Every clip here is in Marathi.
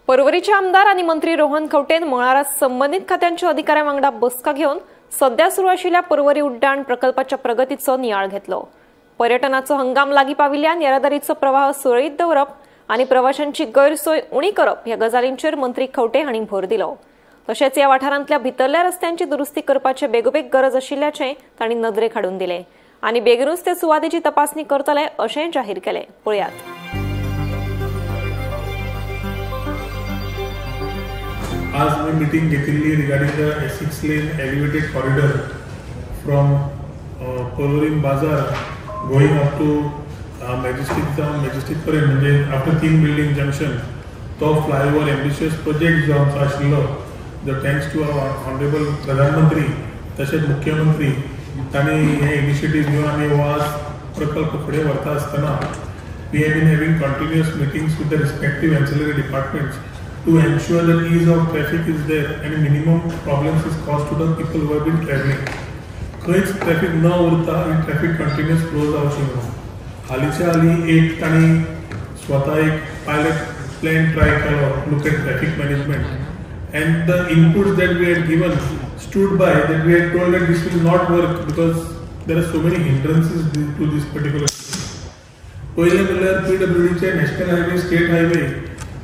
परवरीचे आमदार आणि मंत्री रोहन खौटेन मंगळारा संबंधित खात्यांच्या अधिकाऱ्यांवांगडा बसका घेऊन सध्या सुरू आशिल्ल्या परवरी उड्डाण प्रकल्पाच्या प्रगतीचो नियाळ घेतलो। पर्यटनाचो हंगाम लागी पाविल्ल्यान येरादारीचो प्रवाह सुरळीत दवरप आणि प्रवाशांची गैरसोय उणी करप ह्या गजालींचेर मंत्री खौटे हांणी भर दिलो। तशेंच ह्या वाठारांतल्या भितरल्या रस्त्यांची दुरुस्ती करपाचे बेगोबेग गरज आशिल्ल्याचें तांणी नदरेक हाडून दिलें आणि बेगीनूच ते सुवातेची तपासणी करतले अशेंय जाहीर केलें। पळयात। आज मी मीटिंग घेतली regarding the 6 lane elevated corridor from Porvorim बाजार गोइंग अप टू मॅजेस्टिक पर्यंत म्हणजे आफ्टर 3 बिल्डिंग जंक्शन तो फ्लायओव्हर एम्बिशियस प्रोजेक्ट जो आमचो आशिल्लो जो थँक्स टू आवर ऑनरेबल प्रधानमंत्री तसेच मुख्यमंत्री तांणी हे इनिशिएटिव्ह घेवन आमी हो आज प्रकल्प फुडें व्हरता आसतना we have been having continuous meetings with the respective ancillary departments to ensure that ease of traffic is there and minimum problems is caused to the people who have been traveling. खंयच ट्रॅफिक न उरता आणि ट्रॅफिक कंटिन्युअस फ्लो जावचें म्हणून हालींच्या हालीं एक तांणी स्वता एक पायलट प्लॅन ट्राय केलो look at traffic management and the inputs that we had given stood by that we had told that this will not work because there are so many hindrances to this particular. पयलें म्हणल्यार PWDचे नॅशनल हायवे स्टेट हायवे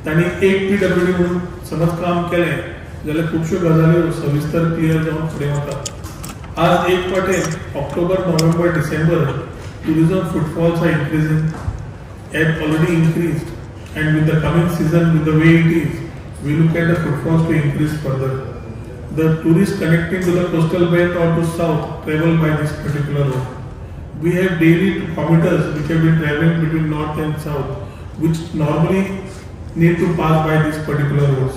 तांणी एक PWD म्हणून समज काम केलें जाल्यार खुबश्यो गजाल्यो सविस्तर क्लियर जावन फुडें वतात। आज एक फावट October November December tourism footfalls are increasing have already increased and with the coming season with the way it is we look at the footfalls to increase further. The tourist connecting to the coastal belt or to south travel by this particular road. We have daily commuters which have been traveling between north and south which normally need to pass by these particular roads.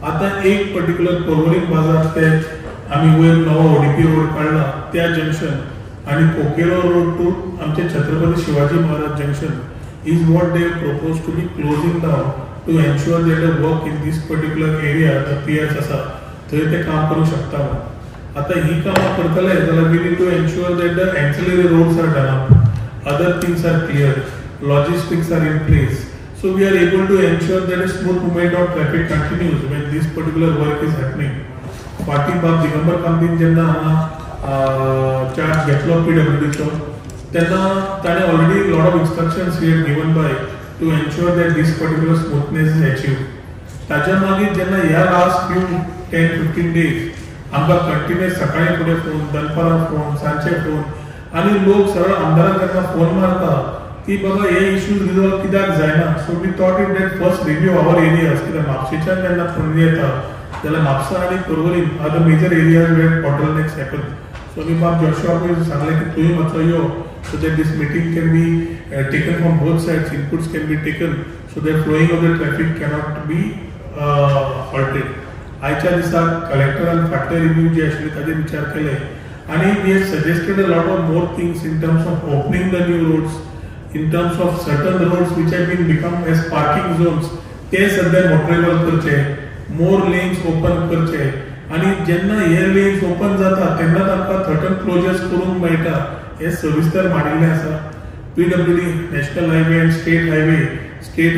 आता एक पर्टिक्युलर पोरवरीम बाजार ते आम्ही वयर नवो ODP रोड काढला त्या जंक्शन आणि कोकेरो रोड टू आमचे Chhatrapati Shivaji Maharaj junction is what they propose to be closing down to ensure that the work in this particular area the piers आसा थंय ते काम करू शकता। आता ही कामां करतले जाल्यार we need to ensure that the ancillary roads are done up, other things are clear, logistics are in place. So we are able to ensure that a smooth movement of traffic continues when this particular work is happening. Party बाब दिगंबर कामतीन जेन्ना चार्ज घेतलो PWDचो तेन्ना ताणें already lot of instructions he had given by two ensure that this particular smoothness is achieved. ताच्या मागीर जेन्ना ह्या लास्ट फ्यू 10-15 डेज आमकां कंटिन्युअस सकाळी फुडें फोन दनपारां फोन सांजचे फोन आनी लोक सरळ आमदाराक जेन्ना फोन मारता की बाबा हे इश्यूज रिजॉल्व कित्याक जायना। So we thought it that first review our areas कित्याक म्हापशेच्यान जेन्ना पणजे येता जाल्यार म्हापसा आनी Porvorim are the major areas where bottlenecks happen. So मी बाब जोशुआक सांगलें की तुवें मातसो यो so that these meeting can be taken from both sides, inputs can be taken so that flowing of the traffic cannot be halted. आयच्या दिसाक कलेक्टरान फाटले रिव्यू जे आशिल्ले ताजेर विचार केले आनी we have suggested a lot of more things in terms of opening the new roads, in terms of certain roads which have been become as parking zones ते सध्या मोटरेबल करचे, more lanes open करचे आणि जेन्ना हे lanes open जाता तेन्ना तांकां certain closures करूंक मेळटा हे सविस्तर मांडिल्लें आसा। PWD national highway and state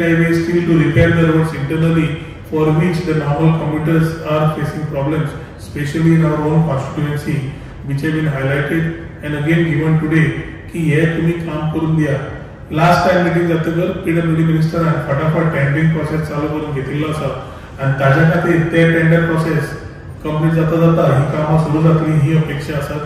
highway still to repair the roads internally for which the normal commuters are facing problems especially in our own constituency which have been highlighted and again given today की हे तुम्ही काम करून दिया। लास्ट टाइम मीटिंग जातकर PWD मिनिस्टरान फटाफट टेंडरिंग प्रोसेस चालू करून घेतिल्लो आसा आणि ताज्या खातीर ते टेंडर प्रोसेस कंप्लीट जाता ही कामां सुरू जातली ही अपेक्षा आसा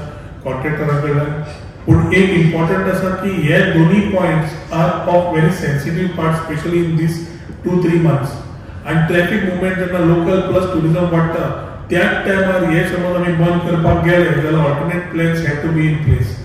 कॉन्ट्रॅक्टरां कडल्यान। पूण एक इम्पॉर्टंट आसा की हे दोन्ही points are of very sensitive part specially in these 2-3 months आणि ट्रॅफिक मुवमेंट जेन्ना लोकल प्लस टुरिझम वाडटा त्याच टायमार हे समज आमी बंद करपाक गेले जाल्यार alternate plans have to be in place.